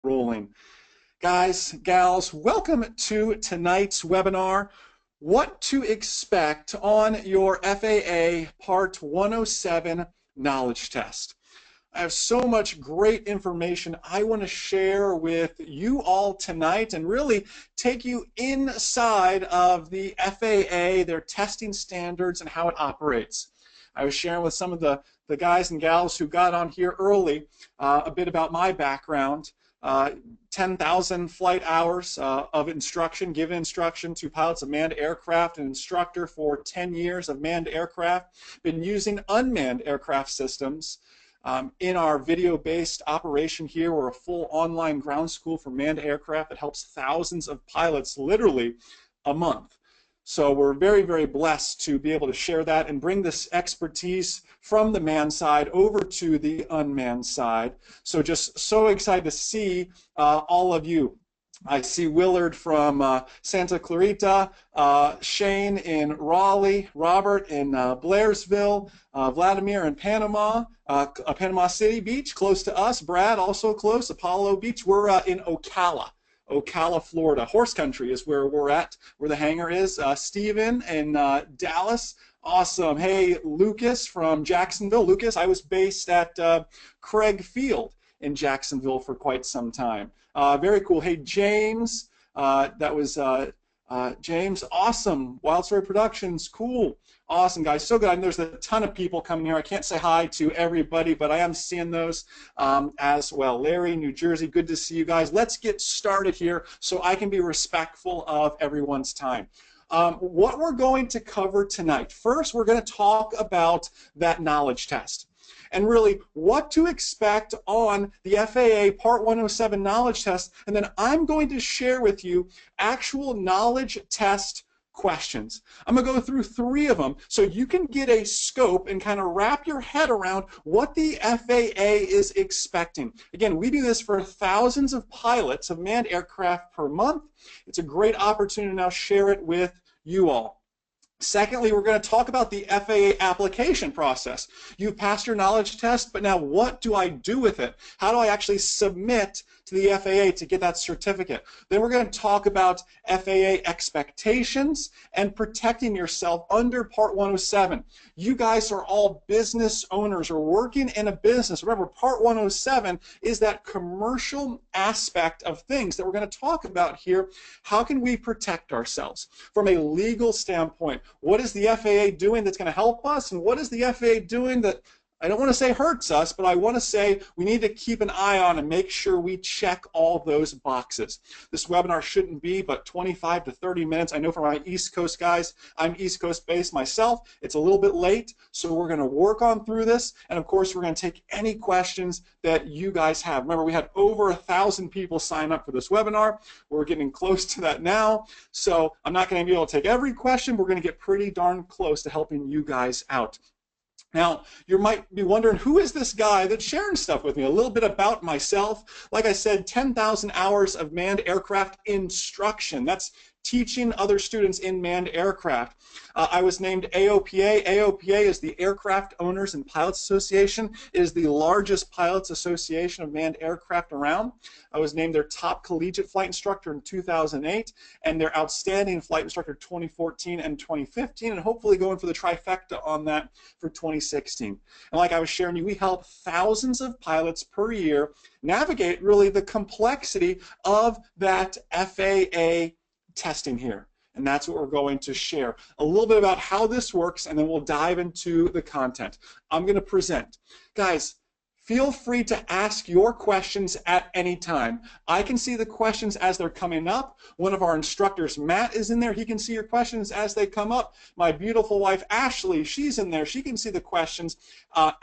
rolling. Guys, gals, welcome to tonight's webinar, What to Expect on Your FAA Part 107 Knowledge Test. I have so much great information I want to share with you all tonight and really take you inside of the FAA, their testing standards, and how it operates. I was sharing with some of the guys and gals who got on here early a bit about my background. 10,000 flight hours of instruction, given instruction to pilots of manned aircraft, an instructor for 10 years of manned aircraft, been using unmanned aircraft systems. In our video-based operation here, we're a full online ground school for manned aircraft that helps thousands of pilots literally a month. So we're very, very blessed to be able to share that and bring this expertise from the manned side over to the unmanned side. So just so excited to see all of you. I see Willard from Santa Clarita, Shane in Raleigh, Robert in Blairsville, Vladimir in Panama, Panama City Beach, close to us, Brad also close, Apollo Beach. We're in Ocala, Florida. Horse Country is where we're at, where the hangar is. Steven in Dallas. Awesome. Hey, Lucas from Jacksonville. Lucas, I was based at Craig Field in Jacksonville for quite some time. Very cool. Hey, James. That was James. Awesome. Wild Story Productions. Cool. Awesome, guys. So good. I know there's a ton of people coming here. I can't say hi to everybody, but I am seeing those as well. Larry, New Jersey, good to see you guys. Let's get started here so I can be respectful of everyone's time. What we're going to cover tonight. First, we're going to talk about that knowledge test and really what to expect on the FAA Part 107 knowledge test. And then I'm going to share with you actual knowledge test questions. I'm going to go through 3 of them so you can get a scope and kind of wrap your head around what the FAA is expecting. Again, we do this for thousands of pilots of manned aircraft per month. It's a great opportunity to now share it with you all. Secondly, we're going to talk about the FAA application process. You've passed your knowledge test, but now what do I do with it? How do I actually submit to the FAA to get that certificate? Then we're going to talk about FAA expectations and protecting yourself under Part 107. You guys are all business owners or working in a business. Remember, Part 107 is that commercial aspect of things that we're going to talk about here. How can we protect ourselves from a legal standpoint? What is the FAA doing that's going to help us, and what is the FAA doing that, I don't want to say hurts us, but I want to say we need to keep an eye on and make sure we check all those boxes. This webinar shouldn't be but 25 to 30 minutes. I know for my East Coast guys, I'm East Coast based myself. It's a little bit late, so we're going to work on through this. And of course, we're going to take any questions that you guys have. Remember, we had over 1,000 people sign up for this webinar. We're getting close to that now. So I'm not going to be able to take every question. We're going to get pretty darn close to helping you guys out. Now, you might be wondering, who is this guy that's sharing stuff with me? A little bit about myself. Like I said, 10,000 hours of manned aircraft instruction. That's teaching other students in manned aircraft. I was named AOPA. AOPA is the Aircraft Owners and Pilots Association. It is the largest pilots association of manned aircraft around. I was named their top collegiate flight instructor in 2008 and their outstanding flight instructor 2014 and 2015, and hopefully going for the trifecta on that for 2016. And like I was sharing you, we help thousands of pilots per year navigate really the complexity of that FAA testing here. And that's what we're going to share. A little bit about how this works, and then we'll dive into the content. I'm going to present. Guys, feel free to ask your questions at any time. I can see the questions as they're coming up. One of our instructors, Matt, is in there. He can see your questions as they come up. My beautiful wife, Ashley, she's in there. She can see the questions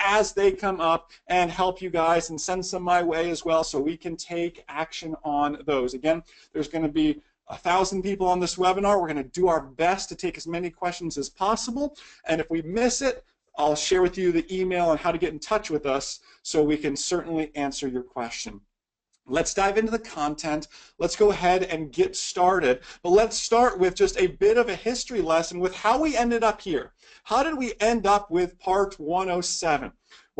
as they come up and help you guys and send some my way as well so we can take action on those. Again, there's going to be 1,000 people on this webinar. We're going to do our best to take as many questions as possible. And if we miss it, I'll share with you the email on how to get in touch with us so we can certainly answer your question. Let's dive into the content. Let's go ahead and get started. But let's start with just a bit of a history lesson with how we ended up here. How did we end up with Part 107?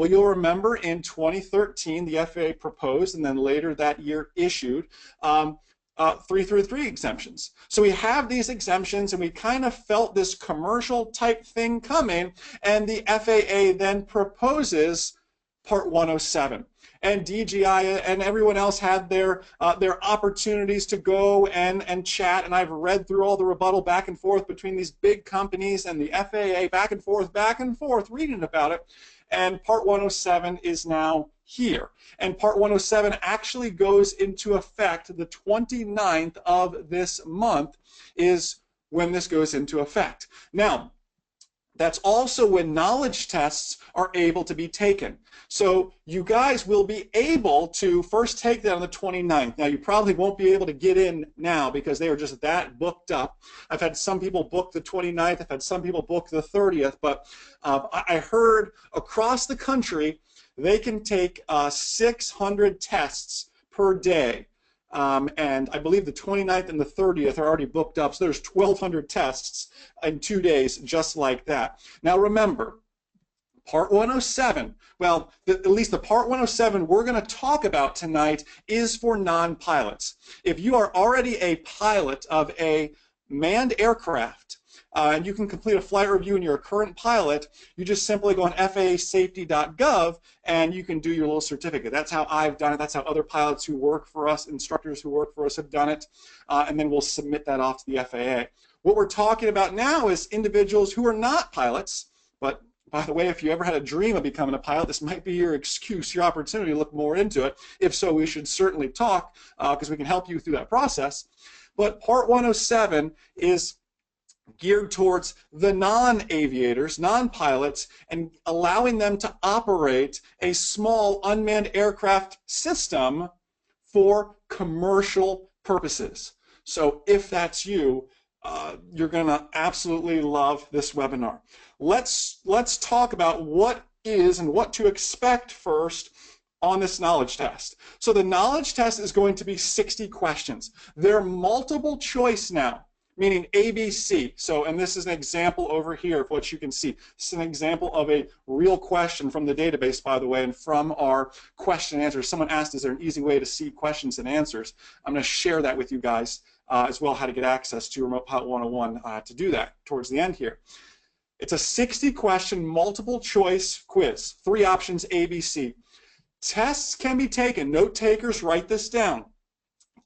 Well, you'll remember in 2013, the FAA proposed and then later that year issued 333 exemptions. So we have these exemptions and we kind of felt this commercial type thing coming, and the FAA then proposes Part 107. And DGI and everyone else had their opportunities to go and chat, and I've read through all the rebuttal back and forth between these big companies and the FAA, back and forth, reading about it. And Part 107 is now here. And Part 107 actually goes into effect the 29th of this month is when this goes into effect. Now, that's also when knowledge tests are able to be taken. So you guys will be able to first take that on the 29th. Now, you probably won't be able to get in now because they are just that booked up. I've had some people book the 29th. I've had some people book the 30th. But I heard across the country they can take 600 tests per day. And I believe the 29th and the 30th are already booked up, so there's 1,200 tests in 2 days just like that. Now remember, Part 107, well, at least the Part 107 we're going to talk about tonight is for non-pilots. If you are already a pilot of a manned aircraft, and you can complete a flight review and you're a current pilot, you just simply go on FAAsafety.gov and you can do your little certificate. That's how I've done it. That's how other pilots who work for us, instructors who work for us have done it. And then we'll submit that off to the FAA. What we're talking about now is individuals who are not pilots, but by the way, if you ever had a dream of becoming a pilot, this might be your excuse, your opportunity to look more into it. If so, we should certainly talk because we can help you through that process. But Part 107 is geared towards the non-aviators, non-pilots, and allowing them to operate a small unmanned aircraft system for commercial purposes. So if that's you, you're going to absolutely love this webinar. Let's talk about what is and what to expect first on this knowledge test. So the knowledge test is going to be 60 questions. They're multiple choice now, meaning ABC. So, and this is an example over here of what you can see. This is an example of a real question from the database, by the way, and from our question and answers. Someone asked, is there an easy way to see questions and answers? I'm going to share that with you guys as well, how to get access to Remote Pilot 101 to do that towards the end here. It's a 60-question multiple choice quiz, 3 options ABC. Tests can be taken. Note takers, write this down.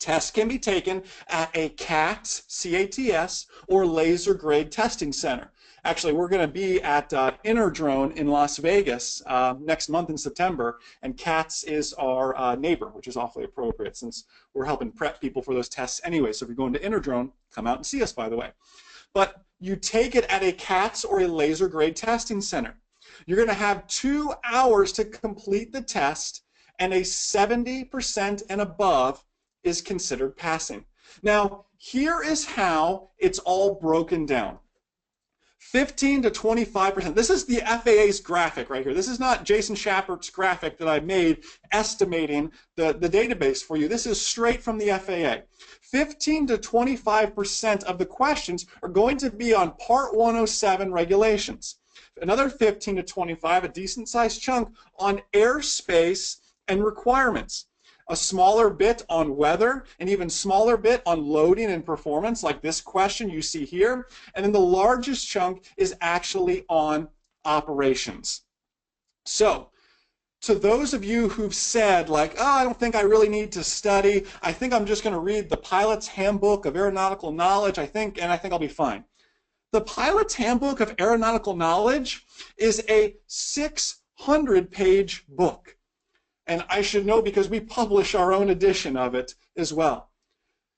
Tests can be taken at a CATS, C-A-T-S, or laser grade testing center. Actually, we're going to be at Interdrone in Las Vegas next month in September, and CATS is our neighbor, which is awfully appropriate since we're helping prep people for those tests anyway. So if you're going to Interdrone, come out and see us, by the way. But you take it at a CATS or a laser grade testing center. You're going to have 2 hours to complete the test, and a 70% and above is considered passing. Now, here is how it's all broken down. 15 to 25%. This is the FAA's graphic right here. This is not Jason Schappert's graphic that I made estimating the database for you. This is straight from the FAA. 15 to 25% of the questions are going to be on Part 107 regulations. Another 15 to 25, a decent sized chunk, on airspace and requirements. A smaller bit on weather, an even smaller bit on loading and performance, like this question you see here. And then the largest chunk is actually on operations. So, to those of you who've said, like, oh, I don't think I really need to study. I think I'm just going to read the Pilot's Handbook of Aeronautical Knowledge, and I think I'll be fine. The Pilot's Handbook of Aeronautical Knowledge is a 600-page book. And I should know because we publish our own edition of it as well.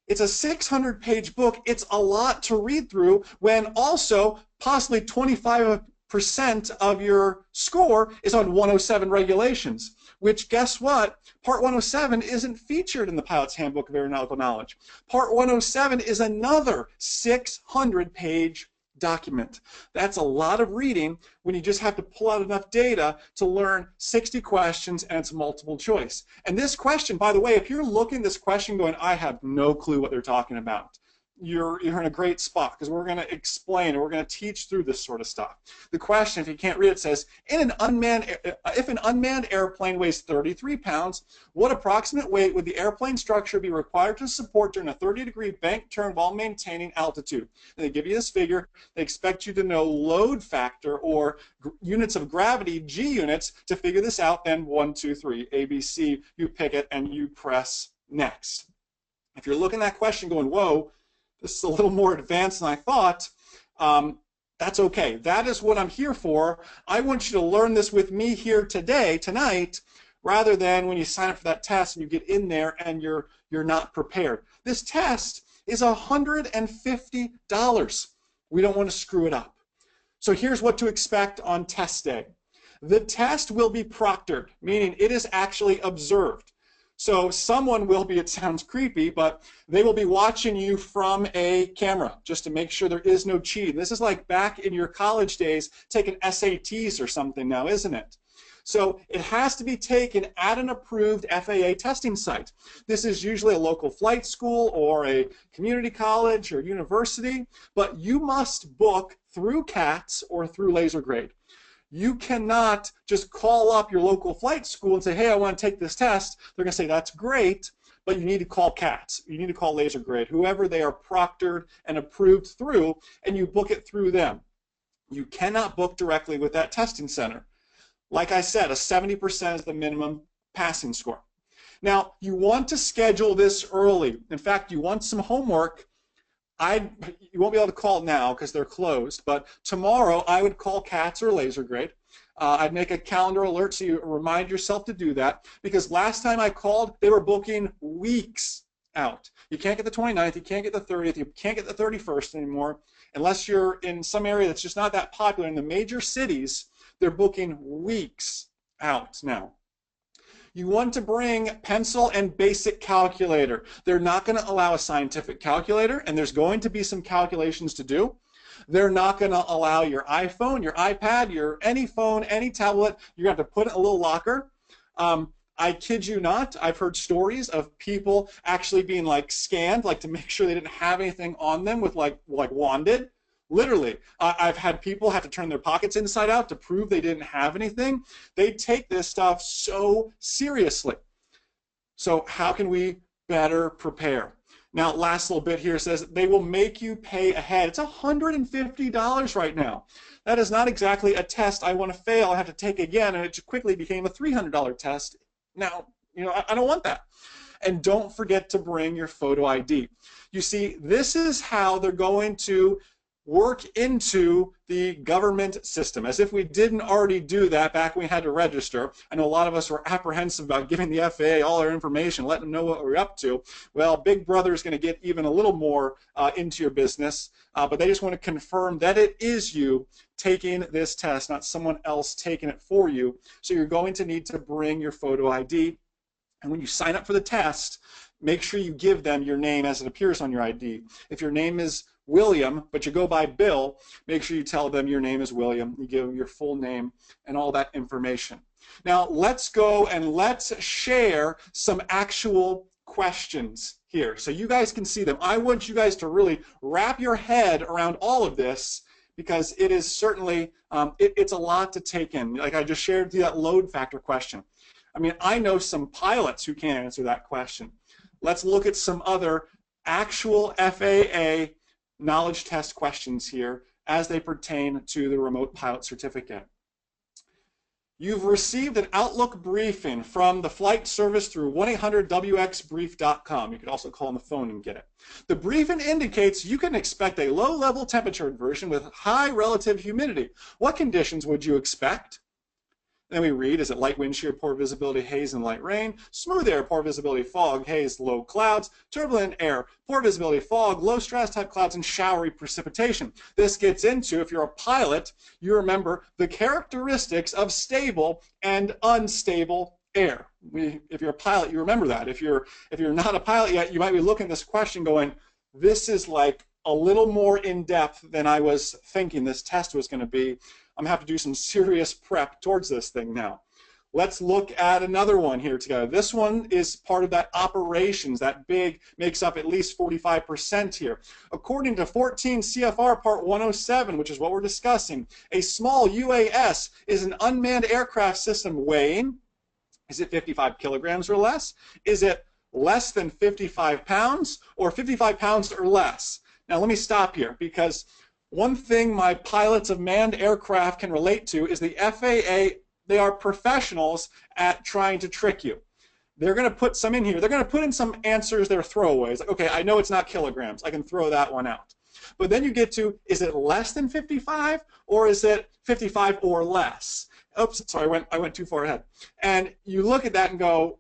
It's a 600-page book. It's a lot to read through when also possibly 25% of your score is on 107 regulations, which, guess what? Part 107 isn't featured in the Pilot's Handbook of Aeronautical Knowledge. Part 107 is another 600-page document. That's a lot of reading when you just have to pull out enough data to learn 60 questions and it's multiple choice. And this question, by the way, if you're looking at this question going, I have no clue what they're talking about, you're in a great spot because we're going to explain and we're going to teach through this sort of stuff. The question, if you can't read it, says, if an unmanned airplane weighs 33 pounds, what approximate weight would the airplane structure be required to support during a 30-degree bank turn while maintaining altitude? And they give you this figure. They expect you to know load factor or units of gravity, G units, to figure this out. Then 1, 2, 3, ABC, you pick it and you press next. If you're looking at that question going, whoa, this is a little more advanced than I thought, that's okay. That is what I'm here for. I want you to learn this with me here tonight, rather than when you sign up for that test and you get in there and you're not prepared. This test is $150. We don't want to screw it up. So here's what to expect on test day. The test will be proctored, meaning it is actually observed. So someone will be, it sounds creepy, but they will be watching you from a camera just to make sure there is no cheating. This is like back in your college days taking SATs or something now, isn't it? So it has to be taken at an approved FAA testing site. This is usually a local flight school or a community college or university, but you must book through CATS or through laser grade. You cannot just call up your local flight school and say, hey, I want to take this test. They're going to say, that's great, but you need to call CATS. You need to call laser grade, whoever they are proctored and approved through, and you book it through them. You cannot book directly with that testing center. Like I said, a 70% is the minimum passing score. Now, you want to schedule this early. In fact, you want some homework. You won't be able to call now because they're closed, but tomorrow I would call CATS or laser grade. I'd make a calendar alert so you remind yourself to do that, because last time I called, they were booking weeks out. You can't get the 29th, you can't get the 30th, you can't get the 31st anymore, unless you're in some area that's just not that popular. In the major cities, they're booking weeks out now. You want to bring pencil and basic calculator. They're not going to allow a scientific calculator, and there's going to be some calculations to do. They're not going to allow your iPhone, your iPad, any phone, any tablet. You're going to have to put it in a little locker. I kid you not, I've heard stories of people actually being like scanned, like to make sure they didn't have anything on them with like wanded. Literally, I've had people have to turn their pockets inside out to prove they didn't have anything. They take this stuff so seriously. So how can we better prepare? Now, last little bit here says they will make you pay ahead. It's $150 right now. That is not exactly a test I want to fail. I have to take again, and it quickly became a $300 test. Now, I don't want that. And don't forget to bring your photo ID. You see, this is how they're going to work into the government system, as if we didn't already do that back when we had to register. I know a lot of us were apprehensive about giving the FAA all our information, letting them know what we're up to. Well, Big Brother is going to get even a little more into your business, but they just want to confirm that it is you taking this test, not someone else taking it for you. So you're going to need to bring your photo ID. And when you sign up for the test, make sure you give them your name as it appears on your ID. If your name is William, but you go by Bill, make sure you tell them your name is William. You give them your full name and all that information. Now, let's go and let's share some actual questions here so you guys can see them. I want you guys to really wrap your head around all of this, because it is certainly, it's a lot to take in. Like I just shared with you that load factor question. I mean, I know some pilots who can't answer that question. Let's look at some other actual FAA knowledge test questions here as they pertain to the remote pilot certificate. You've received an Outlook briefing from the flight service through 1-800-WXBrief.com. You could also call on the phone and get it. The briefing indicates you can expect a low-level temperature inversion with high relative humidity. What conditions would you expect? Then we read, is it light wind shear, poor visibility, haze, and light rain? Smooth air, poor visibility, fog, haze, low clouds. Turbulent air, poor visibility, fog, low stratus type clouds, and showery precipitation. This gets into, if you're a pilot, you remember the characteristics of stable and unstable air. If you're a pilot, you remember that. If you're not a pilot yet, you might be looking at this question going, this is like a little more in-depth than I was thinking this test was going to be. I'm going to have to do some serious prep towards this thing now. Let's look at another one here together. This one is part of that operations, that big, makes up at least 45% here. According to 14 CFR Part 107, which is what we're discussing, a small UAS is an unmanned aircraft system weighing, is it 55 kilograms or less? Is it less than 55 pounds or 55 pounds or less? Now let me stop here, because one thing my pilots of manned aircraft can relate to is the FAA. They are professionals at trying to trick you. They're going to put some in here. They're going to put in some answers that are throwaways. Like, okay, I know it's not kilograms. I can throw that one out. But then you get to, is it less than 55 or is it 55 or less? Oops, sorry, I went too far ahead. And you look at that and go,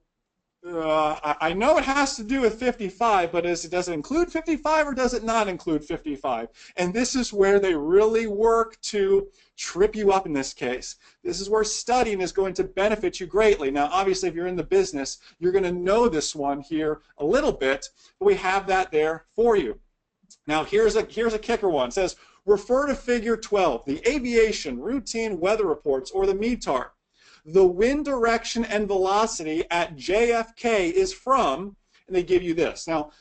I know it has to do with 55, but does it include 55 or does it not include 55? And this is where they really work to trip you up in this case. This is where studying is going to benefit you greatly. Now, obviously, if you're in the business, you're going to know this one here a little bit, but we have that there for you. Now, here's a kicker one. It says, refer to Figure 12, the aviation routine weather reports, or the METAR. The wind direction and velocity at JFK is from, and they give you this. Now,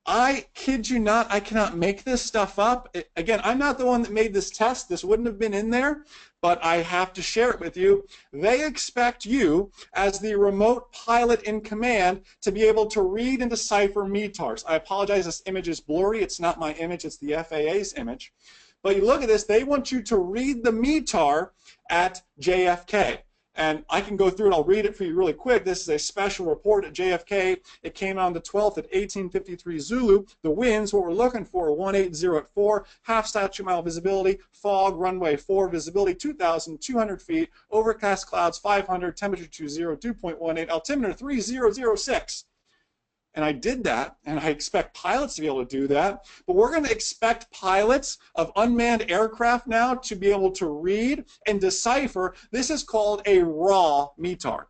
I kid you not, I cannot make this stuff up. Again, I'm not the one that made this test. This wouldn't have been in there, but I have to share it with you. They expect you, as the remote pilot in command, to be able to read and decipher METARs. I apologize, this image is blurry. It's not my image, it's the FAA's image. But you look at this, they want you to read the METAR at JFK. And I can go through and I'll read it for you really quick. This is a special report at JFK. It came on the 12th at 1853 Zulu. The winds, what we're looking for, 180 at 4, half statute mile visibility, fog, runway 4, visibility 2,200 feet, overcast clouds 500, temperature 20, dew point 18, altimeter 3006. And I did that, and I expect pilots to be able to do that. But we're going to expect pilots of unmanned aircraft now to be able to read and decipher. This is called a raw METAR,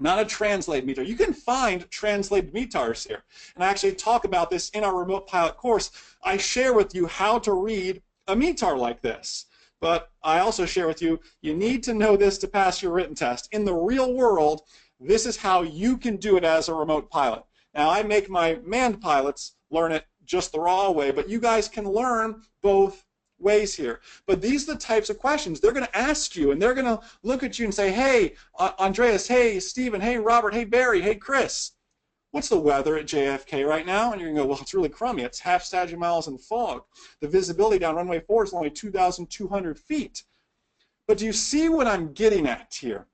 not a translated METAR. You can find translated METARs here. And I actually talk about this in our remote pilot course. I share with you how to read a METAR like this. But I also share with you, you need to know this to pass your written test. In the real world, this is how you can do it as a remote pilot. Now, I make my manned pilots learn it just the raw way, but you guys can learn both ways here. But these are the types of questions they're going to ask you, and they're going to look at you and say, hey, Andreas, hey, Stephen, hey, Robert, hey, Barry, hey, Chris, what's the weather at JFK right now? And you're going to go, well, it's really crummy. It's half statute miles and fog. The visibility down runway 4 is only 2,200 feet. But do you see what I'm getting at here?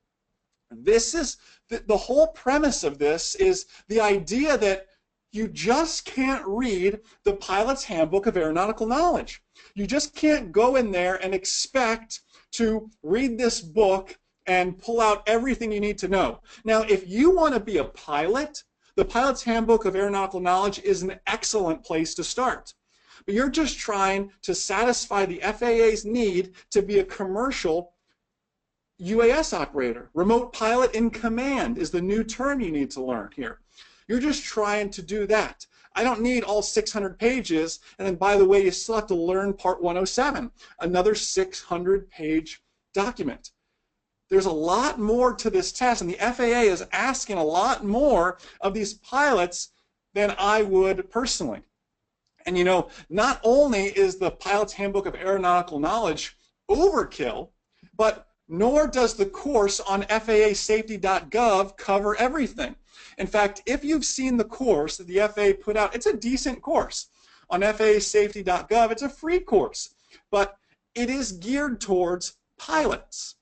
This is the whole premise of this is the idea that you just can't read the Pilot's Handbook of Aeronautical Knowledge. You just can't go in there and expect to read this book and pull out everything you need to know. Now, if you want to be a pilot, the Pilot's Handbook of Aeronautical Knowledge is an excellent place to start. But you're just trying to satisfy the FAA's need to be a commercial UAS operator. Remote pilot in command is the new term you need to learn here. You're just trying to do that. I don't need all 600 pages, and then by the way, you still have to learn Part 107, another 600-page document. There's a lot more to this test, and the FAA is asking a lot more of these pilots than I would personally. And you know, not only is the Pilot's Handbook of Aeronautical Knowledge overkill, but nor does the course on FAAsafety.gov cover everything. In fact, if you've seen the course that the FAA put out, it's a decent course. On FAAsafety.gov, it's a free course, but it is geared towards pilots,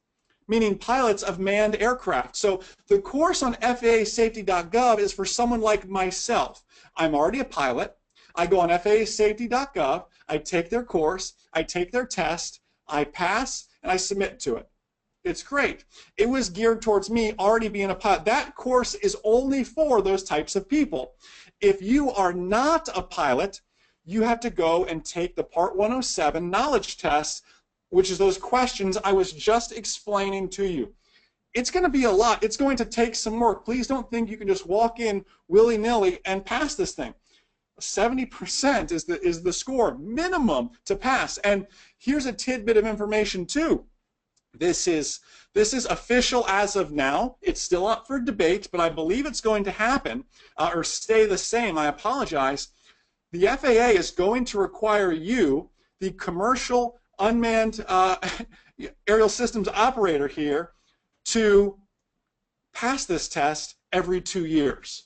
meaning pilots of manned aircraft. So the course on FAAsafety.gov is for someone like myself. I'm already a pilot. I go on FAAsafety.gov, I take their course, I take their test, I pass, and I submit to it. It's great. It was geared towards me already being a pilot. That course is only for those types of people. If you are not a pilot, you have to go and take the Part 107 knowledge test, which is those questions I was just explaining to you. It's going to be a lot. It's going to take some work. Please don't think you can just walk in willy-nilly and pass this thing. 70% is the score minimum to pass. And here's a tidbit of information too. This is official as of now. It's still up for debate, but I believe it's going to happen or stay the same. I apologize. The FAA is going to require you, the commercial unmanned aerial systems operator here, to pass this test every 2 years,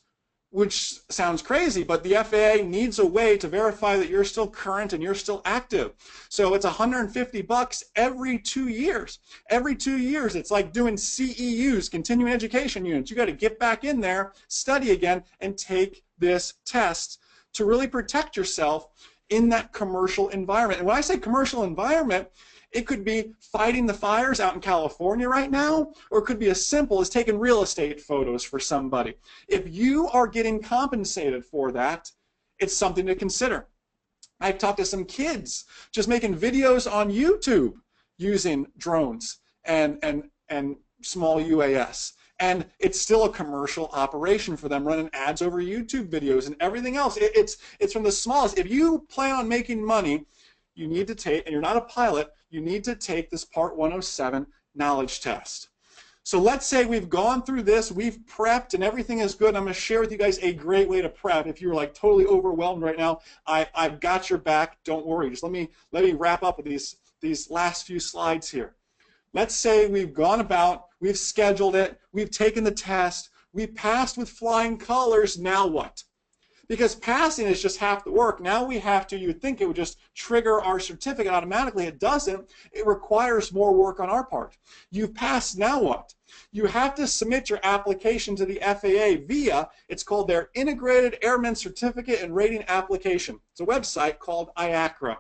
which sounds crazy, but the FAA needs a way to verify that you're still current and you're still active. So it's $150 every 2 years. Every 2 years, it's like doing CEUs, continuing education units. You got to get back in there, study again, and take this test to really protect yourself in that commercial environment. And when I say commercial environment, it could be fighting the fires out in California right now, or it could be as simple as taking real estate photos for somebody. If you are getting compensated for that, it's something to consider. I've talked to some kids just making videos on YouTube using drones and small UAS. And it's still a commercial operation for them, running ads over YouTube videos and everything else. It's from the smallest. If you plan on making money, you need to take, and you're not a pilot, you need to take this Part 107 knowledge test. So let's say we've gone through this, we've prepped, and everything is good. I'm going to share with you guys a great way to prep. If you're like totally overwhelmed right now, I've got your back. Don't worry. Just let me wrap up with these last few slides here. Let's say we've gone about, we've scheduled it, we've taken the test, we passed with flying colors. Now what? Because passing is just half the work. Now we have to, you would think it would just trigger our certificate automatically. It doesn't. It requires more work on our part. You've passed, now what? You have to submit your application to the FAA via, it's called their Integrated Airman Certificate and Rating Application. It's a website called IACRA,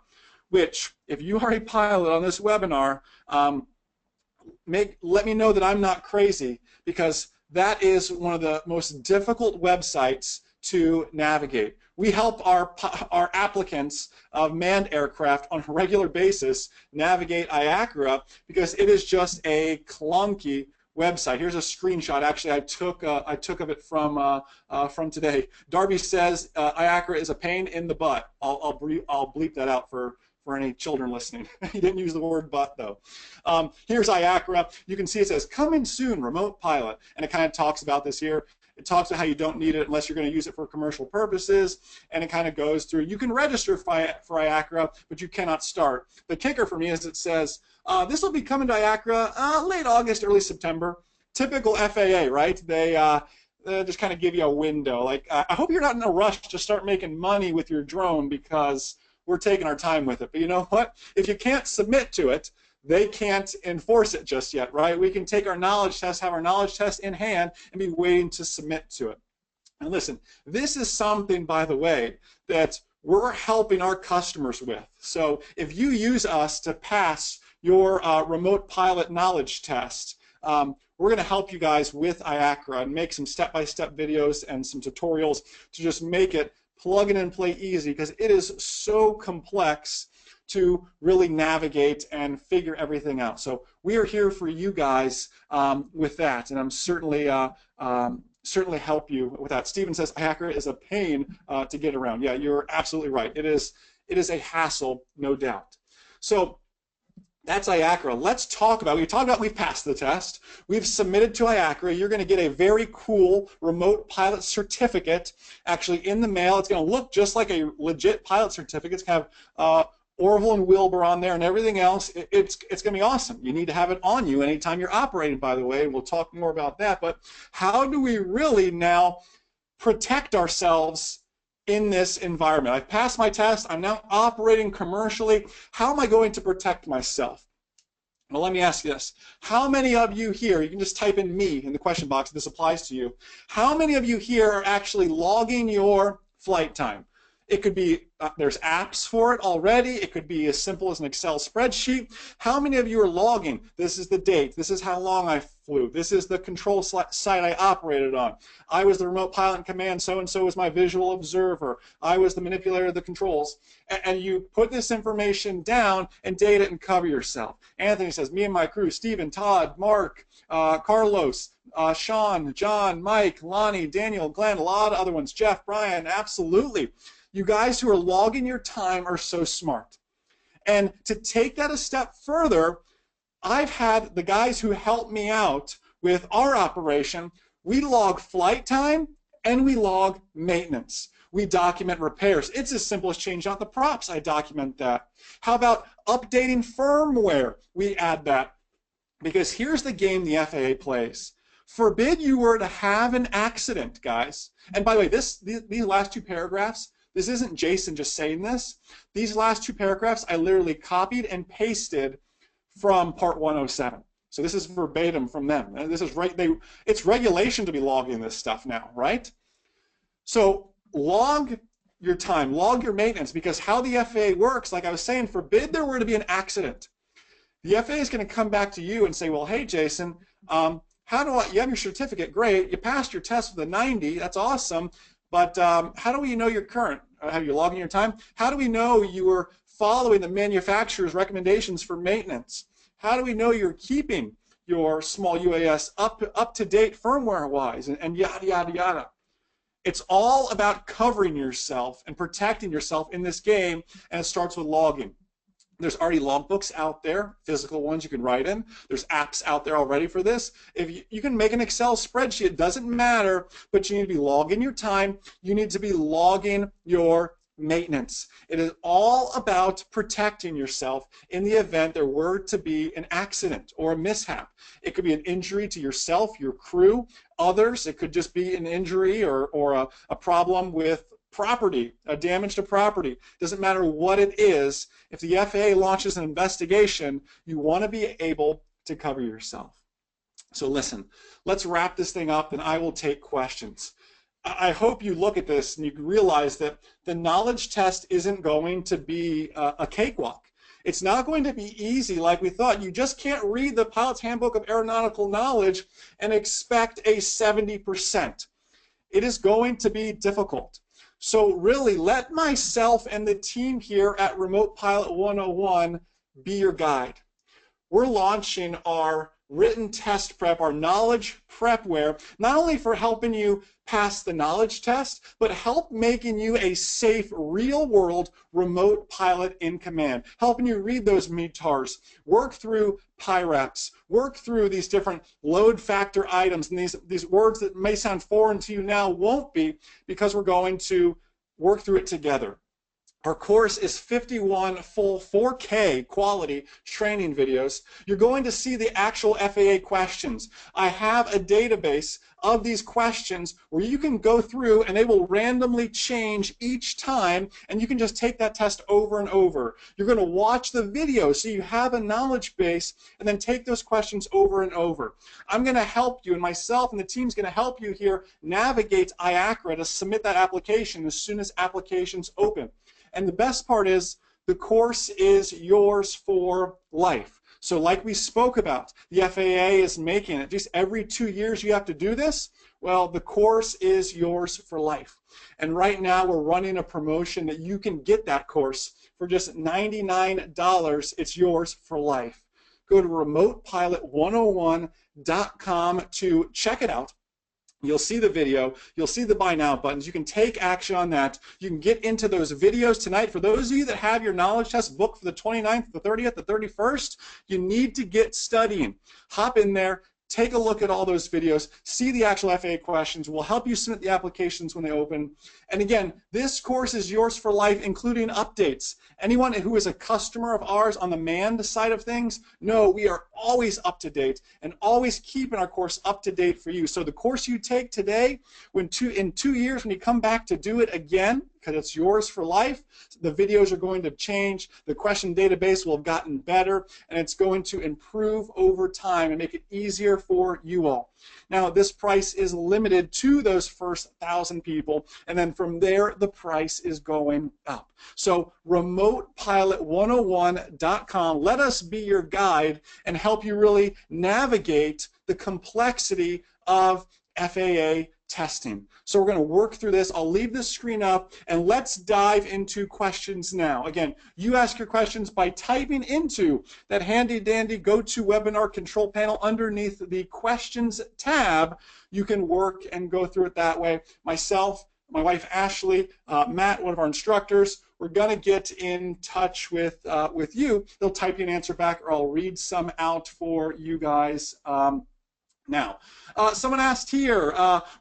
which, if you are a pilot on this webinar, let me know that I'm not crazy, because that is one of the most difficult websites to navigate. We help our applicants of manned aircraft on a regular basis navigate IACRA because it is just a clunky website. Here's a screenshot. Actually, I took of it from today. Darby says IACRA is a pain in the butt. I'll bleep that out for any children listening. He didn't use the word but, though. Here's IACRA. You can see it says, coming soon, remote pilot. And it kind of talks about this here. It talks about how you don't need it unless you're going to use it for commercial purposes. And it kind of goes through. You can register for IACRA, but you cannot start. The kicker for me is it says, this will be coming to IACRA late August, early September. Typical FAA, right? They just kind of give you a window. Like, I hope you're not in a rush to start making money with your drone because we're taking our time with it. But you know what? If you can't submit to it, they can't enforce it just yet, right? We can take our knowledge test, have our knowledge test in hand, and be waiting to submit to it. And listen, this is something, by the way, that we're helping our customers with. So if you use us to pass your remote pilot knowledge test, we're going to help you guys with IACRA and make some step-by-step videos and some tutorials to just make it plug and play easy, because it is so complex to really navigate and figure everything out. So we are here for you guys with that, and I'm certainly help you with that. Steven says IACRA is a pain to get around. Yeah, you're absolutely right. It is a hassle, no doubt. So that's IACRA. Let's talk about, we've passed the test, we've submitted to IACRA. You're going to get a very cool remote pilot certificate actually in the mail. It's going to look just like a legit pilot certificate. It's going to have Orville and Wilbur on there and everything else. It's going to be awesome. You need to have it on you anytime you're operating, by the way. We'll talk more about that. But how do we really now protect ourselves in this environment? I've passed my test. I'm now operating commercially. How am I going to protect myself? Well, let me ask you this. How many of you here, you can just type in me in the question box if this applies to you, how many of you here are actually logging your flight time? It could be, there's apps for it already. It could be as simple as an Excel spreadsheet. How many of you are logging? This is the date. This is how long I flew. This is the control site I operated on. I was the remote pilot in command. So-and-so was my visual observer. I was the manipulator of the controls. And you put this information down and date it and cover yourself. Anthony says, me and my crew, Stephen, Todd, Mark, Carlos, Sean, John, Mike, Lonnie, Daniel, Glenn, a lot of other ones, Jeff, Brian, absolutely. You guys who are logging your time are so smart. And to take that a step further, I've had the guys who help me out with our operation, we log flight time and we log maintenance. We document repairs. It's as simple as changing out the props. I document that. How about updating firmware? We add that. Because here's the game the FAA plays. Forbid you were to have an accident, guys. And by the way, these last two paragraphs, this isn't Jason just saying this. These last two paragraphs I literally copied and pasted from Part 107. So this is verbatim from them. And this is right. It's regulation to be logging this stuff now, right? So log your time, log your maintenance, because how the FAA works, like I was saying, forbid there were to be an accident. The FAA is going to come back to you and say, well, hey, Jason, you have your certificate, great. You passed your test with a 90, that's awesome. But how do we know you're current? Have you logging your time? How do we know you were following the manufacturer's recommendations for maintenance? How do we know you're keeping your small UAS up to date firmware-wise, and yada, yada, yada? It's all about covering yourself and protecting yourself in this game, and it starts with logging. There's already logbooks out there, physical ones you can write in. There's apps out there already for this. If you can make an Excel spreadsheet, it doesn't matter, but you need to be logging your time. You need to be logging your maintenance. It is all about protecting yourself in the event there were to be an accident or a mishap. It could be an injury to yourself, your crew, others. It could just be an injury or a problem with property, a damage to property. Doesn't matter what it is. If the FAA launches an investigation, you want to be able to cover yourself. So listen, let's wrap this thing up and I will take questions. I hope you look at this and you realize that the knowledge test isn't going to be a cakewalk. It's not going to be easy like we thought. You just can't read the Pilot's Handbook of Aeronautical Knowledge and expect a 70%. It is going to be difficult. So really, let myself and the team here at Remote Pilot 101 be your guide. We're launching our written test prep, our knowledge prepware, not only for helping you pass the knowledge test, but help making you a safe, real-world remote pilot in command, helping you read those METARs, work through PIRAPs, work through these different load factor items, and these words that may sound foreign to you now won't be, because we're going to work through it together. Our course is 51 full 4K quality training videos. You're going to see the actual FAA questions. I have a database of these questions where you can go through and they will randomly change each time, and you can just take that test over and over. You're going to watch the video so you have a knowledge base and then take those questions over and over. I'm going to help you, and myself and the team's going to help you here navigate IACRA to submit that application as soon as applications open. And the best part is the course is yours for life. So like we spoke about, the FAA is making it. Just every 2 years you have to do this. Well, the course is yours for life. And right now we're running a promotion that you can get that course for just $99. It's yours for life. Go to remotepilot101.com to check it out. You'll see the video, you'll see the buy now buttons, you can take action on that, you can get into those videos tonight. For those of you that have your knowledge test booked for the 29th, the 30th, the 31st, you need to get studying. Hop in there, take a look at all those videos, see the actual FAA questions. We'll help you submit the applications when they open. And again, this course is yours for life, including updates. Anyone who is a customer of ours on the manned side of things, know we are always up to date and always keeping our course up to date for you. So the course you take today, in 2 years when you come back to do it again, because it's yours for life, the videos are going to change, the question database will have gotten better, and it's going to improve over time and make it easier for you all. Now, this price is limited to those first 1,000 people, and then from there, the price is going up. So, remotepilot101.com, let us be your guide and help you really navigate the complexity of FAA testing. So we're going to work through this. I'll leave this screen up and let's dive into questions now. Again, you ask your questions by typing into that handy dandy GoToWebinar control panel underneath the questions tab. You can work and go through it that way. Myself, my wife Ashley, Matt, one of our instructors, we're going to get in touch with you. They'll type you an answer back, or I'll read some out for you guys now. Someone asked here,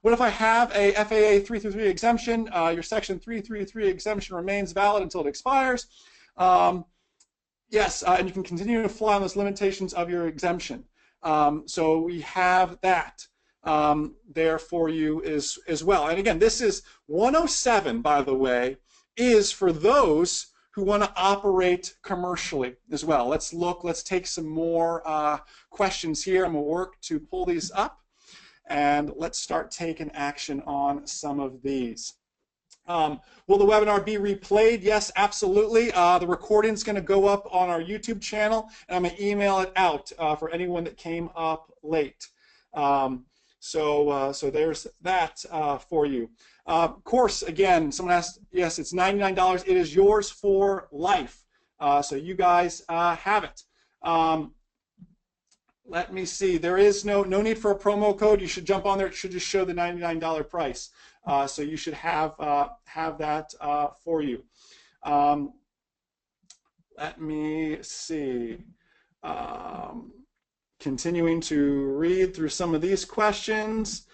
what if I have a FAA 333 exemption? Your Section 333 exemption remains valid until it expires. Yes, and you can continue to fly on those limitations of your exemption. So we have that there for you as well. And again, this is 107, by the way, is for those who want to operate commercially as well. Let's take some more questions here. I'm going to work to pull these up, and let's start taking action on some of these. Will the webinar be replayed? Yes, absolutely. The recording is going to go up on our YouTube channel, and I'm going to email it out for anyone that came up late. So there's that for you. Course, again, someone asked, yes, it's $99. It is yours for life. So you guys have it. Let me see. There is no need for a promo code. You should jump on there. It should just show the $99 price. So you should have that for you. Let me see. Continuing to read through some of these questions.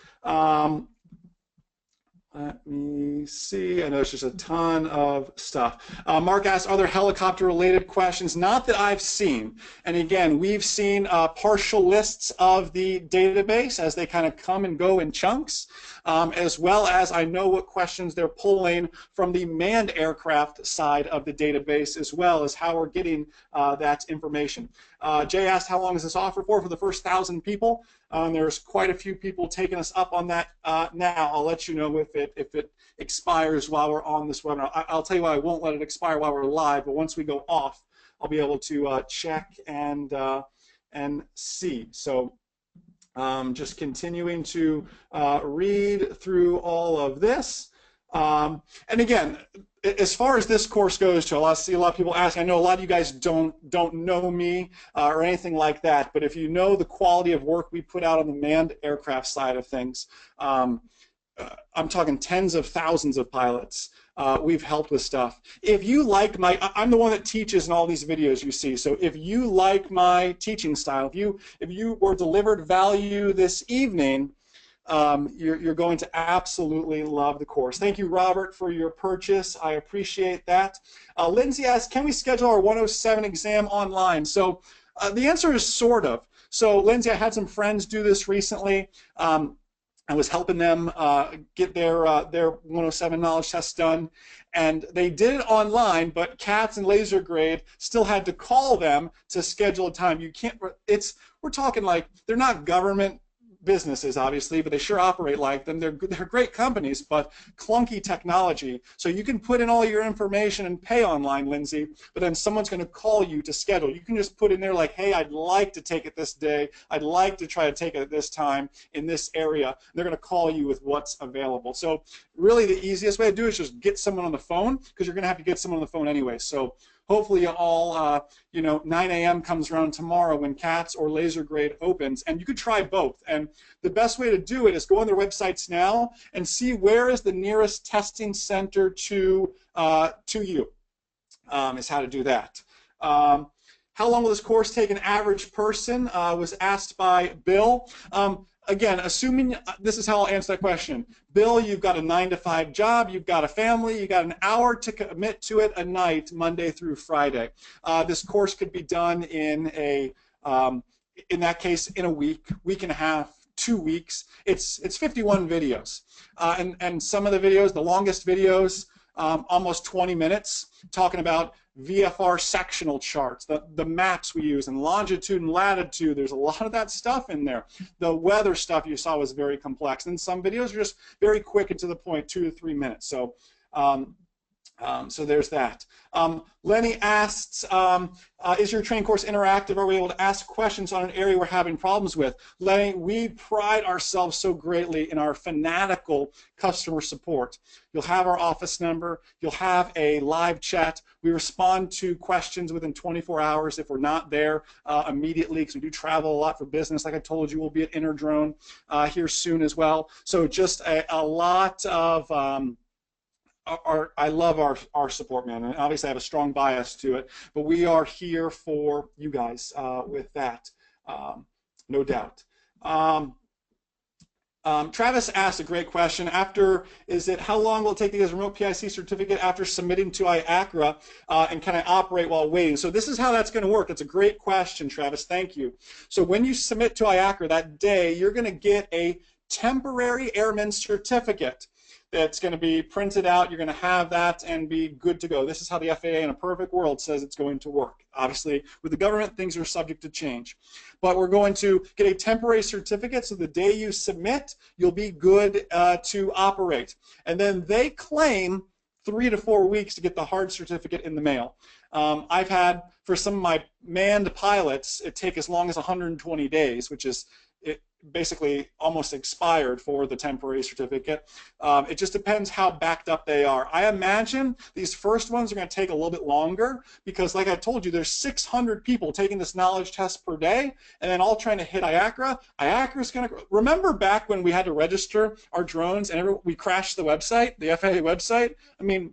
Let me see. I know there's just a ton of stuff. Mark asked, are there helicopter-related questions? Not that I've seen. And again, we've seen partial lists of the database as they kind of come and go in chunks, as well as I know what questions they're pulling from the manned aircraft side of the database, as well as how we're getting that information. Jay asked, how long is this offer for the first 1,000 people? There's quite a few people taking us up on that now. I'll let you know if it expires while we're on this webinar. I'll tell you what, I won't let it expire while we're live, but once we go off, I'll be able to check and see. So just continuing to read through all of this. And again, as far as this course goes, Joel, I see a lot of people ask. I know a lot of you guys don't know me or anything like that, but if you know the quality of work we put out on the manned aircraft side of things, I'm talking tens of thousands of pilots. We've helped with stuff. If you like I'm the one that teaches in all these videos you see. So if you like my teaching style, if you were delivered value this evening, you're going to absolutely love the course. Thank you, Robert, for your purchase. I appreciate that. Lindsay asked, can we schedule our 107 exam online? So the answer is sort of. So Lindsay, I had some friends do this recently. I was helping them get their 107 knowledge test done, and they did it online, but CATS and laser grade still had to call them to schedule a time. You can't, we're talking like, they're not government businesses, obviously, but they sure operate like them. They're great companies, but clunky technology. So you can put in all your information and pay online, Lindsay, but then someone's going to call you to schedule. You can just put in there like, hey, I'd like to take it this day. I'd like to try to take it at this time in this area. And they're going to call you with what's available. So really the easiest way to do it is just get someone on the phone, because you're going to have to get someone on the phone anyway. So hopefully all, 9 a.m. comes around tomorrow when CATS or laser grade opens, and you could try both. And the best way to do it is go on their websites now and see where is the nearest testing center to you, is how to do that. How long will this course take an average person, was asked by Bill. Again, assuming, this is how I'll answer that question. Bill, you've got a 9-to-5 job, you've got a family, you've got an hour to commit to it a night, Monday through Friday. This course could be done in in that case, in a week and a half, 2 weeks. It's 51 videos. And some of the videos, the longest videos, almost 20 minutes, talking about VFR sectional charts, the maps we use, and longitude and latitude. There's a lot of that stuff in there. The weather stuff you saw was very complex, and some videos are just very quick and to the point, 2 to 3 minutes. So so there's that. Lenny asks, is your training course interactive? Are we able to ask questions on an area we're having problems with? Lenny, we pride ourselves so greatly in our fanatical customer support. You'll have our office number. You'll have a live chat. We respond to questions within 24 hours if we're not there immediately, because we do travel a lot for business. Like I told you, we'll be at Interdrone here soon as well. So just a lot of I love our support, man, and obviously I have a strong bias to it, but we are here for you guys with that, no doubt. Travis asked a great question. How long will it take to get a remote PIC certificate after submitting to IACRA, and can I operate while waiting? So this is how that's going to work. That's a great question, Travis. Thank you. So when you submit to IACRA that day, you're going to get a temporary airman certificate that's going to be printed out. You're going to have that and be good to go. This is how the FAA in a perfect world says it's going to work. Obviously, with the government, things are subject to change. But we're going to get a temporary certificate, so the day you submit, you'll be good to operate. And then they claim 3 to 4 weeks to get the hard certificate in the mail. I've had, for some of my manned pilots, it take as long as 120 days, which is basically almost expired for the temporary certificate. It just depends how backed up they are. I imagine these first ones are going to take a little bit longer because, like I told you, there's 600 people taking this knowledge test per day and then all trying to hit IACRA. IACRA's going to, remember back when we had to register our drones and we crashed the website, the FAA website? I mean,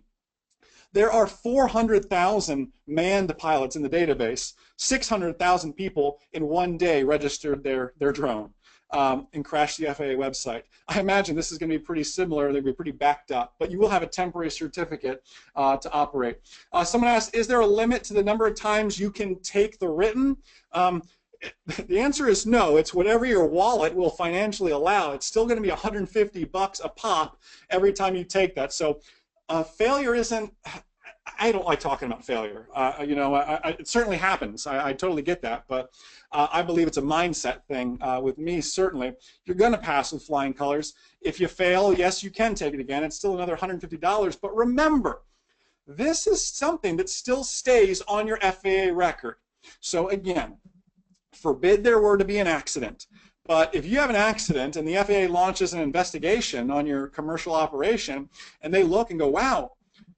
there are 400,000 manned pilots in the database. 600,000 people in one day registered their drone and crashed the FAA website. I imagine this is going to be pretty similar. They'll be pretty backed up, but you will have a temporary certificate to operate. Someone asked, is there a limit to the number of times you can take the written? The answer is no. It's whatever your wallet will financially allow. It's still going to be $150 a pop every time you take that. So failure isn't, I don't like talking about failure. You know, it certainly happens. I totally get that, but I believe it's a mindset thing with me, certainly. You're going to pass with flying colors. If you fail, yes, you can take it again. It's still another $150, but remember, this is something that still stays on your FAA record. So again, forbid there were to be an accident. But if you have an accident and the FAA launches an investigation on your commercial operation and they look and go, wow,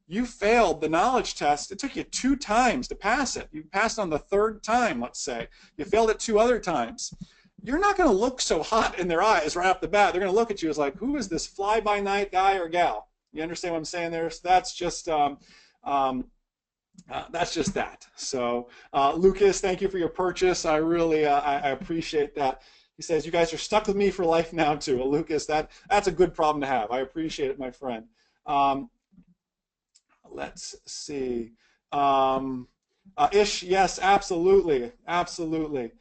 you failed the knowledge test. It took you 2 times to pass it. You passed on the 3rd time, let's say. You failed it 2 other times. You're not going to look so hot in their eyes right off the bat. They're going to look at you as like, who is this fly-by-night guy or gal? You understand what I'm saying there? So that's just that. So Lucas, thank you for your purchase. I really I appreciate that. He says, you guys are stuck with me for life now too. Well, Lucas, that's a good problem to have. I appreciate it, my friend. Let's see. Ish, yes, absolutely. Absolutely.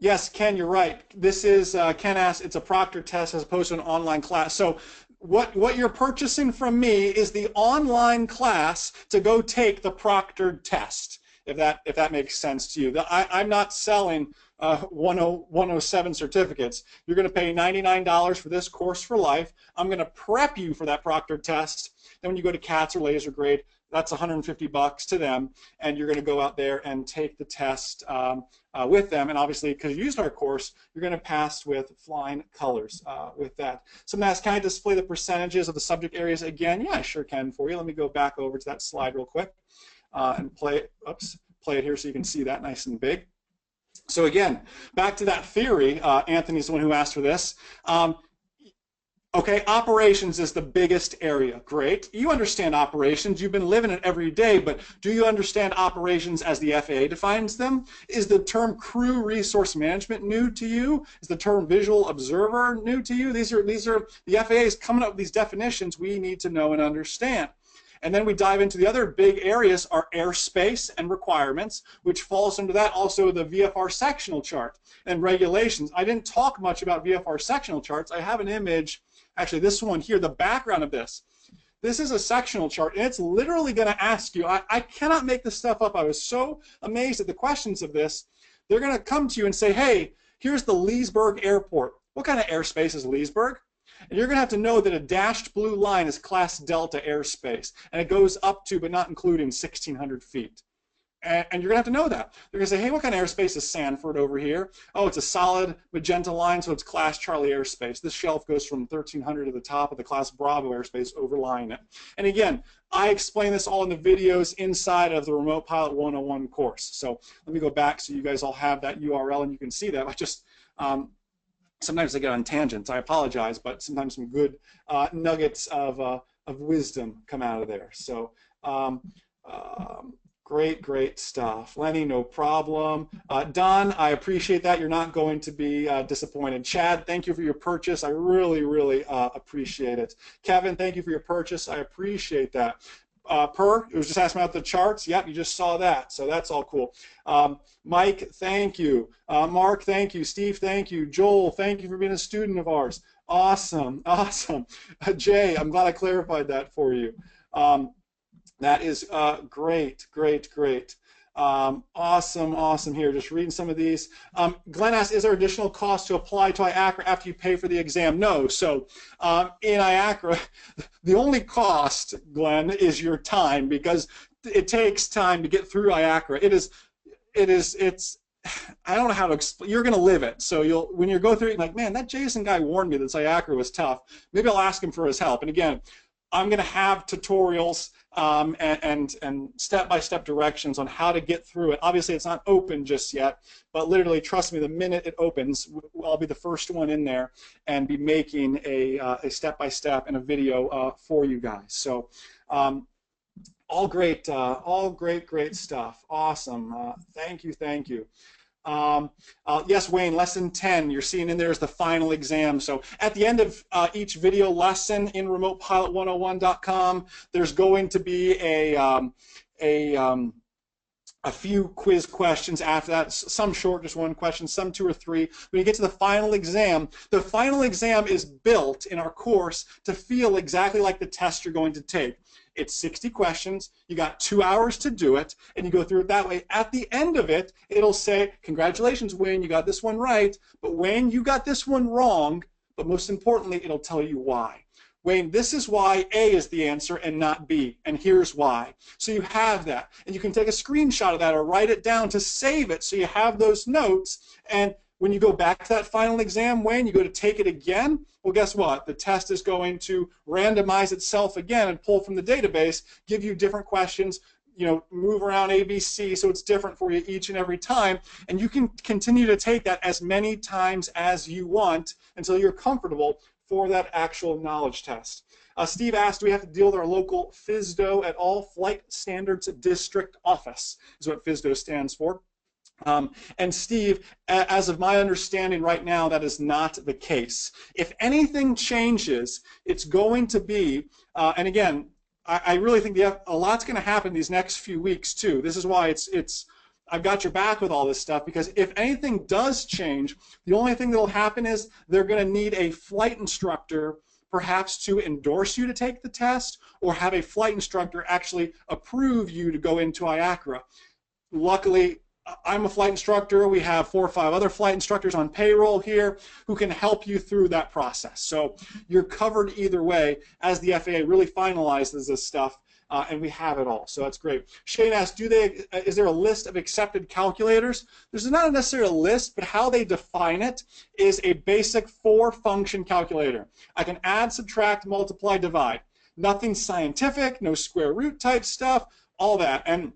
Yes, Ken, you're right. This is, Ken asked, it's a proctored test as opposed to an online class. So what you're purchasing from me is the online class to go take the proctored test, if that makes sense to you. I'm not selling 107 certificates. You're going to pay $99 for this course for life. I'm going to prep you for that proctored test. Then when you go to CATS or laser grade, that's $150 to them, and you're going to go out there and take the test with them. And obviously, because you used our course, you're going to pass with flying colors with that. Someone asked, can I display the percentages of the subject areas again? Yeah, I sure can for you. Let me go back over to that slide real quick and play it. Oops, play it here so you can see that nice and big. So again, back to that theory, Anthony's the one who asked for this. Okay, operations is the biggest area. Great. You understand operations. You've been living it every day, but do you understand operations as the FAA defines them? Is the term crew resource management new to you? Is the term visual observer new to you? These are the FAA is coming up with these definitions we need to know and understand. And then we dive into the other big areas are airspace and requirements, which falls into that. Also the VFR sectional chart and regulations. I didn't talk much about VFR sectional charts. I have an image, actually this one here, the background of this. This is a sectional chart, and it's literally going to ask you, I cannot make this stuff up. I was so amazed at the questions of this. They're going to come to you and say, hey, here's the Leesburg Airport. What kind of airspace is Leesburg? And you're going to have to know that a dashed blue line is Class Delta airspace, and it goes up to, but not including, 1,600 feet. And you're going to have to know that. They're going to say, hey, what kind of airspace is Sanford over here? Oh, it's a solid magenta line, so it's Class Charlie airspace. This shelf goes from 1,300 to the top of the Class Bravo airspace, overlying it. And again, I explain this all in the videos inside of the Remote Pilot 101 course. So let me go back so you guys all have that URL and you can see that. I just sometimes I get on tangents. I apologize, but sometimes some good nuggets of wisdom come out of there. So great stuff. Lenny, no problem. Don, I appreciate that. You're not going to be disappointed. Chad, thank you for your purchase. I really appreciate it. Kevin, thank you for your purchase. I appreciate that. It was just asking about the charts. Yep, you just saw that, so that's all cool. Mike, thank you. Mark, thank you. Steve, thank you. Joel, thank you for being a student of ours. Awesome. Jay, I'm glad I clarified that for you. That is great. Awesome here. Just reading some of these. Glenn asked, is there additional cost to apply to IACRA after you pay for the exam? No. So in IACRA, the only cost, Glenn, is your time, because it takes time to get through IACRA. It's I don't know how to explain. You're going to live it. So when you go through it, you're like, man, that Jason guy warned me that this IACRA was tough. Maybe I'll ask him for his help. And again, I'm going to have tutorials and step-by-step directions on how to get through it. Obviously, it's not open just yet, but literally, trust me, the minute it opens, I'll be the first one in there and be making a step-by-step and a video for you guys. So all great stuff. Awesome. Thank you. Yes, Wayne, lesson 10, you're seeing in there is the final exam. So at the end of each video lesson in remotepilot101.com, there's going to be a few quiz questions after that, some short, just one question, some 2 or 3. When you get to the final exam is built in our course to feel exactly like the test you're going to take. It's 60 questions, you got 2 hours to do it, and you go through it that way. At the end of it, it'll say, congratulations, Wayne, you got this one right, but Wayne, you got this one wrong, but most importantly, it'll tell you why. Wayne, this is why A is the answer and not B, and here's why. So you have that, and you can take a screenshot of that or write it down to save it so you have those notes, and when you go back to that final exam, Wayne, you go to take it again, well, guess what? The test is going to randomize itself again and pull from the database, give you different questions, move around ABC, so it's different for you each and every time, and you can continue to take that as many times as you want until you're comfortable for that actual knowledge test. Steve asked, do we have to deal with our local FSDO at all? Flight Standards District Office is what FSDO stands for. And Steve, as of my understanding right now, that is not the case. If anything changes, it's going to be, and again, I really think a lot's going to happen these next few weeks too. This is why I've got your back with all this stuff, because if anything does change, the only thing that will happen is they're going to need a flight instructor perhaps to endorse you to take the test, or have a flight instructor actually approve you to go into IACRA. Luckily, I'm a flight instructor. We have 4 or 5 other flight instructors on payroll here who can help you through that process. So you're covered either way as the FAA really finalizes this stuff, and we have it all. So that's great. Shane asked, is there a list of accepted calculators? There's not necessarily a list, but how they define it is a basic 4-function calculator. I can add, subtract, multiply, divide. Nothing scientific, no square root type stuff, all that. And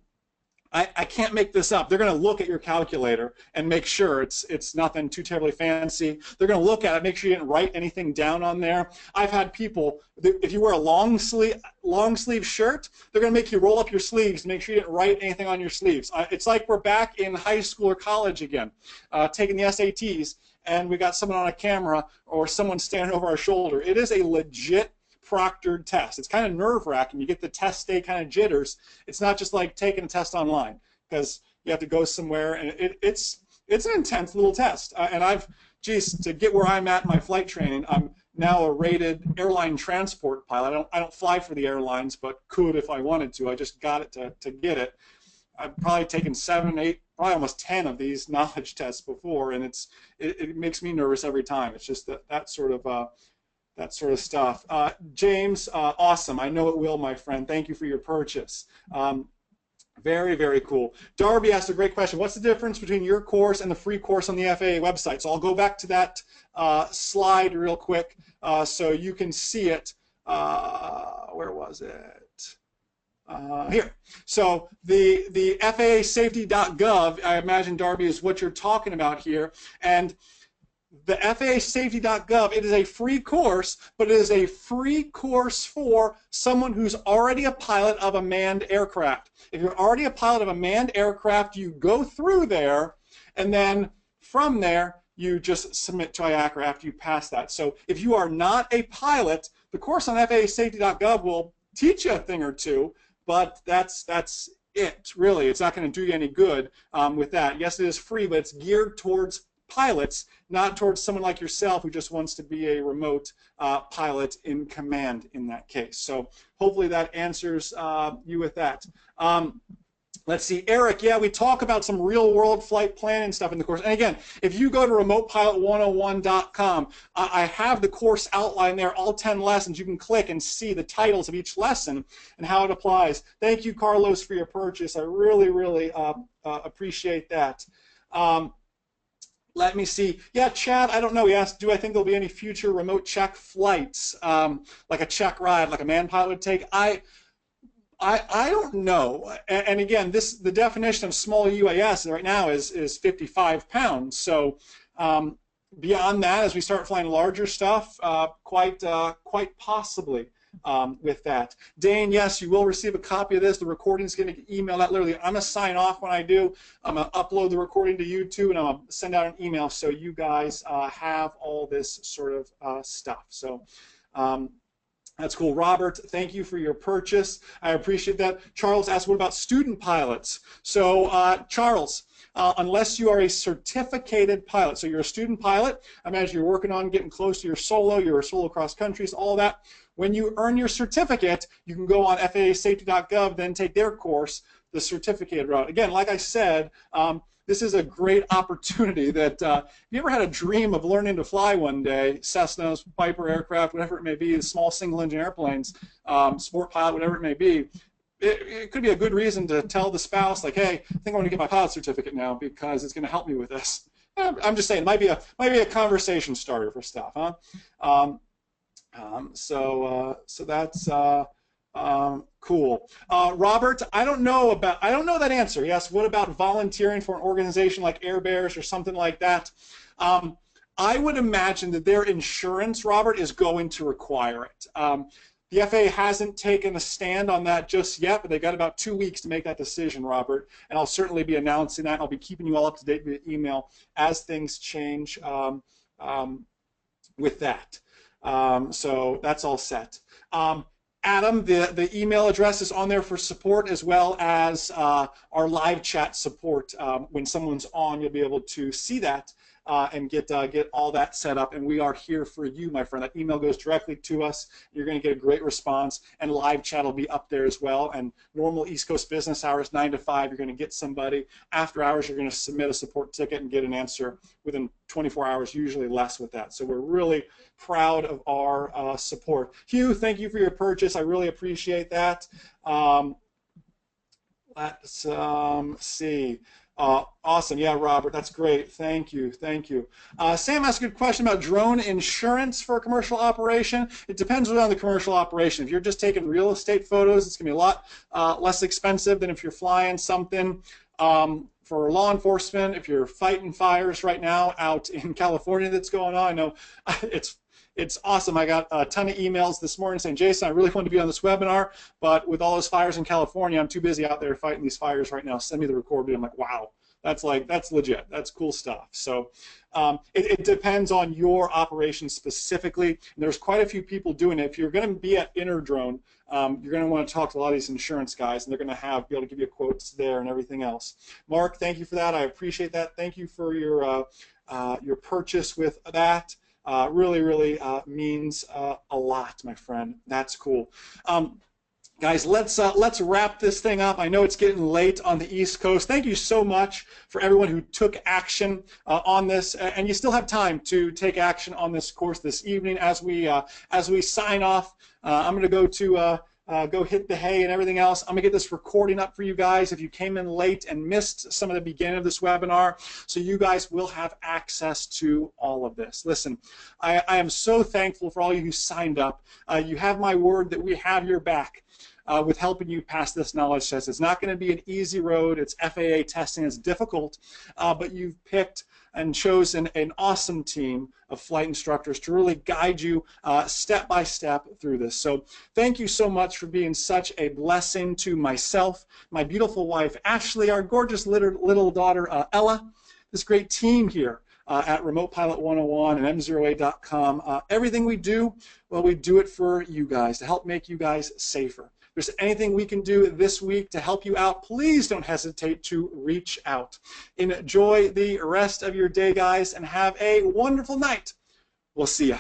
I can't make this up. They're going to look at your calculator and make sure it's nothing too terribly fancy. They're going to look at it, make sure you didn't write anything down on there. I've had people, if you wear a long sleeve shirt, they're going to make you roll up your sleeves to make sure you didn't write anything on your sleeves. It's like we're back in high school or college again, taking the SATs, and we got someone on a camera or someone standing over our shoulder. It is a legit proctored test. It's kind of nerve-wracking. You get the test day kind of jitters. It's not just like taking a test online, because you have to go somewhere, and it's an intense little test. And to get where I'm at in my flight training, I'm now a rated airline transport pilot. I don't fly for the airlines, but could if I wanted to. I just got it to get it. I've probably taken 7, 8, probably almost 10 of these knowledge tests before, and it makes me nervous every time. It's just that sort of stuff. James, awesome. I know it will, my friend. Thank you for your purchase. Very cool. Darby asked a great question. What's the difference between your course and the free course on the FAA website? So I'll go back to that slide real quick so you can see it. Where was it? Here. So the FAA safety.gov, I imagine, Darby, is what you're talking about here. And the FAAsafety.gov, it is a free course, but it is a free course for someone who's already a pilot of a manned aircraft. If you're already a pilot of a manned aircraft, you go through there, and then from there, you just submit to IACRA after you pass that. So if you are not a pilot, the course on FAAsafety.gov will teach you a thing or two, but that's it, really. It's not going to do you any good with that. Yes, it is free, but it's geared towards pilots, not towards someone like yourself who just wants to be a remote pilot in command in that case. So hopefully that answers you with that. Let's see, Eric, yeah, we talk about some real-world flight planning stuff in the course. And again, if you go to remotepilot101.com, I have the course outline there, all 10 lessons. You can click and see the titles of each lesson and how it applies. Thank you, Carlos, for your purchase. I really, really appreciate that. Let me see. Yeah, Chad, I don't know. He asked, do I think there'll be any future remote check flights, like a check ride, like a manned pilot would take? I don't know. And again, the definition of small UAS right now is 55 pounds. So beyond that, as we start flying larger stuff, quite possibly with that. Dane, yes, you will receive a copy of this. The recording is going to get emailed out. Literally, I'm going to sign off when I do. I'm going to upload the recording to YouTube, and I'm going to send out an email so you guys have all this sort of stuff. So. That's cool. Robert, thank you for your purchase. I appreciate that. Charles asked, what about student pilots? So, Charles, unless you are a certificated pilot, so you're a student pilot, I imagine you're working on getting close to your solo cross countries, all that. When you earn your certificate, you can go on FAAsafety.gov, then take their course, the certificated route. Again, like I said, this is a great opportunity that if you ever had a dream of learning to fly one day, Cessnas, Piper aircraft, whatever it may be, small single-engine airplanes, sport pilot, whatever it may be, it could be a good reason to tell the spouse, like, hey, I think I want to get my pilot certificate now because it's going to help me with this. I'm just saying, it might be a conversation starter for stuff, huh? So that's cool. Robert, I don't know that answer. Yes, what about volunteering for an organization like Air Bears or something like that? I would imagine that their insurance, Robert, is going to require it. The FAA hasn't taken a stand on that just yet, but they've got about 2 weeks to make that decision, Robert. And I'll certainly be announcing that. I'll be keeping you all up to date via email as things change with that. So that's all set. Adam, the email address is on there for support, as well as our live chat support. When someone's on, you'll be able to see that and get all that set up. And we are here for you, my friend. That email goes directly to us. You're going to get a great response, and live chat will be up there as well. And normal East Coast business hours, 9 to 5, you're going to get somebody. After hours, you're going to submit a support ticket and get an answer within 24 hours, usually less with that. So we're really proud of our support. Hugh, thank you for your purchase. I really appreciate that. Let's see. Awesome. Yeah, Robert, that's great. Thank you. Thank you. Sam asked a good question about drone insurance for a commercial operation. It depends on the commercial operation. If you're just taking real estate photos, it's going to be a lot less expensive than if you're flying something for law enforcement. If you're fighting fires right now out in California that's going on, I know it's awesome. I got a ton of emails this morning saying, Jason, I really want to be on this webinar, but with all those fires in California, I'm too busy out there fighting these fires right now. Send me the recording. I'm like, wow, that's legit. That's cool stuff. So it depends on your operation specifically. And there's quite a few people doing it. If you're going to be at Interdrone, you're going to want to talk to a lot of these insurance guys, and they're going to be able to give you quotes there and everything else. Mark, thank you for that. I appreciate that. Thank you for your purchase with that. Really means a lot, my friend. That's cool. Guys, let's wrap this thing up. I know it's getting late on the East Coast. Thank you so much for everyone who took action on this, and you still have time to take action on this course this evening as we sign off. I'm going to go hit the hay and everything else. I'm going to get this recording up for you guys if you came in late and missed some of the beginning of this webinar, so you guys will have access to all of this. Listen, I am so thankful for all you who signed up. You have my word that we have your back with helping you pass this knowledge test. It's not going to be an easy road. It's FAA testing. It's difficult, but you've picked and chosen an awesome team of flight instructors to really guide you step by step through this. So thank you so much for being such a blessing to myself, my beautiful wife Ashley, our gorgeous little daughter Ella, this great team here at Remote Pilot 101 and M0A.com. Everything we do, well, we do it for you guys, to help make you guys safer. If there's anything we can do this week to help you out, please don't hesitate to reach out. Enjoy the rest of your day, guys, and have a wonderful night. We'll see ya.